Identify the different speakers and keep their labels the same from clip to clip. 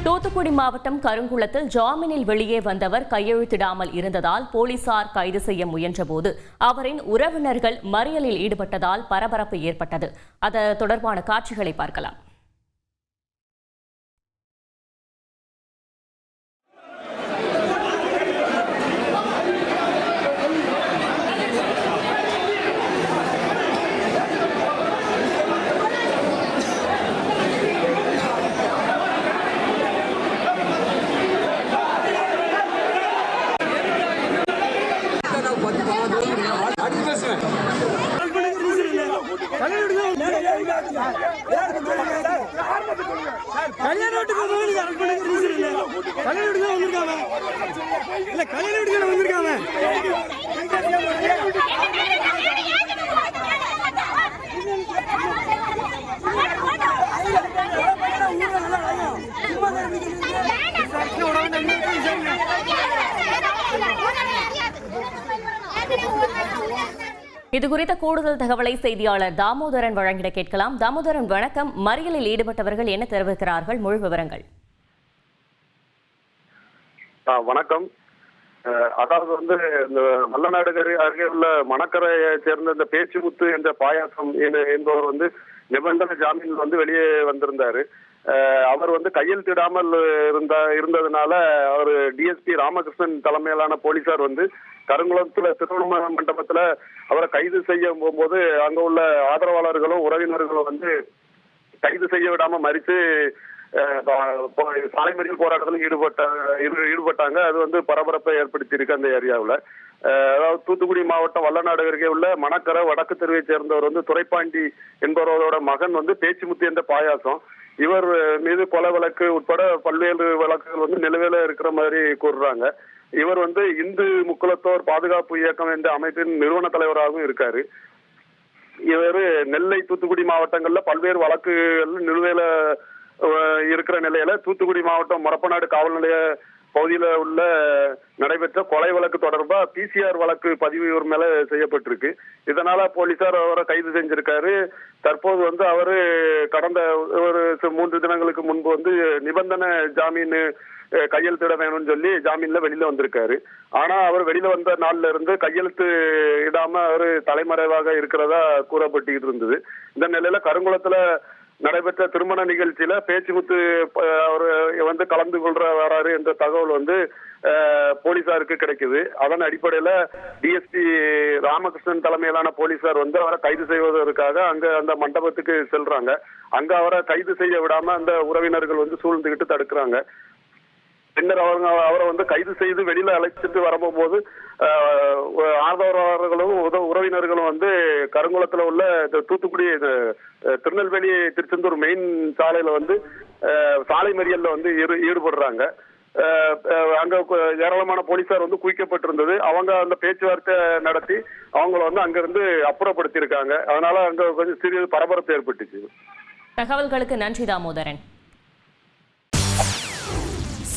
Speaker 1: தூத்துக்குடி மாவட்டம் கருங்குளத்தில் ஜாமீனில் வெளியே வந்தவர் கையெழுத்திடாமல் இருந்ததால் போலீசார் கைது செய்ய முயன்றபோது அவரின் உறவினர்கள் மறியலில் ஈடுபட்டதால் பரபரப்பு ஏற்பட்டது. அது தொடர்பான காட்சிகளை பார்க்கலாம். இதுகுறித்த கூடுதல் தகவலை செய்தியாளர் தாமோதரன் வழங்கிட கேட்கலாம். தாமோதரன் வணக்கம். மறியலில் ஈடுபட்டவர்கள் என்ன தெரிவிக்கிறார்கள்? முழு விவரங்கள்.
Speaker 2: வணக்கம். அதாவது இந்த வல்லநாடு அருகே உள்ள மணக்கரையை சேர்ந்த இந்த பேச்சுமுத்து என்ற பாயாசம் என்பவர் நிபந்தனை ஜாமீனில் வெளியே வந்திருந்தாரு. அவர் கையெழுத்திடாமல் இருந்ததுனால அவர் டிஎஸ்பி ராமகிருஷ்ணன் தலைமையிலான போலீசார் கருங்குளத்துல திருமண மண்டபத்துல அவரை கைது செய்ய போகும்போது அங்க உள்ள ஆதரவாளர்களும் உறவினர்களும் கைது செய்ய விடாம மறித்து சாலை மறியல் போராட்டத்தில் ஈடுபட்டாங்க. அது பரபரப்பை ஏற்படுத்தி இருக்கு அந்த ஏரியாவில். அதாவது தூத்துக்குடி மாவட்டம் வல்லநாடு அருகே உள்ள மணக்கரை வடக்கு தெருவை சேர்ந்தவர் துரைப்பாண்டி என்பவரோட மகன் பேச்சுமுத்து என்ற பாயாசம். இவர் மீது கொலை வழக்கு உட்பட பல்வேறு வழக்குகள் நிலுவையில இருக்கிற மாதிரி கூறுறாங்க. இவர் இந்து முக்குலத்தோர் பாதுகாப்பு இயக்கம் என்ற அமைப்பின் நிறுவன தலைவராகவும் இருக்காரு. இவர் நெல்லை தூத்துக்குடி மாவட்டங்கள்ல பல்வேறு வழக்குகள் நிலுவையில இருக்கிற நிலையில தூத்துக்குடி மாவட்டம் மொரப்பநாடு காவல் நிலைய பகுதியில உள்ள நடைபெற்ற கொலை வழக்கு தொடர்பா பிசிஆர் வழக்கு பதிவு இவர் மேல செய்யப்பட்டிருக்கு. இதனால போலீசார் அவரை கைது செஞ்சிருக்காரு. தற்போது அவரு கடந்த ஒரு 3 தினங்களுக்கு முன்பு நிபந்தனை ஜாமீன் கையெழுத்திட வேணும்னு சொல்லி ஜாமீன்ல வெளியில வந்திருக்காரு. ஆனா அவர் வெளியில வந்த நாள்ல இருந்து கையெழுத்து இடாம அவரு தலைமறைவாக இருக்கிறதா கூறப்பட்டு இருந்தது. இந்த நிலையில கருங்குளத்துல நடைபெற்ற திருமண நிகழ்ச்சியில பேச்சுமுத்து அவர் கலந்து வராரு என்ற தகவல் போலீசாருக்கு கிடைக்குது. அதன் அடிப்படையில டிஎஸ்பி ராமகிருஷ்ணன் தலைமையிலான போலீசார் அவரை கைது செய்வதற்காக அங்க அந்த மண்டபத்துக்கு செல்றாங்க. அங்க அவரை கைது செய்ய விடாம அந்த உறவினர்கள் சூழ்ந்துகிட்டு தடுக்கிறாங்க. பின்னர் அவரை கைது செய்து வெளியில அழைச்சிட்டு வரும்போது ஆதரவாளர்களும் உறவினர்களும் கருங்குளத்துல உள்ள தூத்துக்குடி திருநெல்வேலி திருச்செந்தூர் மெயின் சாலையில சாலை மறியல்ல ஈடுபடுறாங்க. அங்க ஏராளமான போலீசார் குவிக்கப்பட்டிருந்தது. அவங்க அந்த பேச்சுவார்த்தை நடத்தி அவங்கள அங்கிருந்து அப்புறப்படுத்தி இருக்காங்க. அதனால அங்க கொஞ்சம் சிறிது பரபரப்பு ஏற்பட்டுச்சு.
Speaker 1: தகவல்களுக்கு நன்றி தாமோதரன்.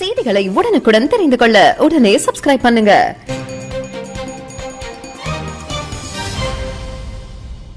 Speaker 3: செய்திகளை உடனுக்குடன் தெரிந்து கொள்ள உடனே சப்ஸ்கிரைப் பண்ணுங்க.